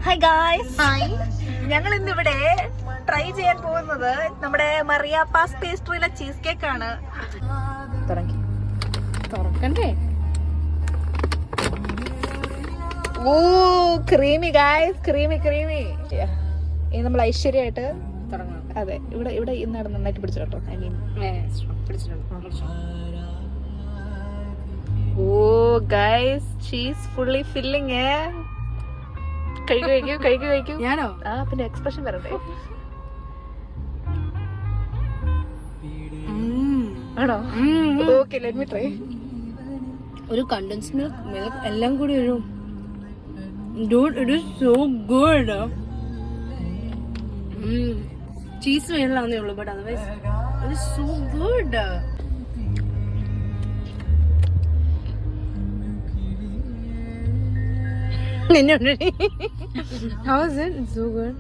Hi guys, ഞങ്ങൾ ഇന്നിവിടെ try ചെയ്യാൻ പോകുന്നത് നമ്മുടെ മറിയ പാസ് പേസ്ട്രിയിലെ ചീസ് കേക്ക് ആണ്. തുറക്കണ്ടേ? Oh creamy guys, creamy creamy. ഇനി നമ്മൾ ഐശ്വര്യമായിട്ട് തുടങ്ങണം. അതെ, ഇവിടെ ഇവിടെ ഇന്നാണ് നന്നായിട്ട് പിടിച്ചിട്ടോ. I mean oh guys, cheese fully filling. കഴിക്കൂ. ഞാനോ? ആ പിന്നെ എക്സ്പ്രഷൻ വരണ്ടേ? ആണോ? Okay, let me try. ഒരു കണ്ടൻസ് മിൽക്ക് എല്ലാം കൂടി ഒരു dude, it is so good. Cheese വേണല്ലാന്നേ ഉള്ളൂ, but otherwise it is so good. How is it? It's so good.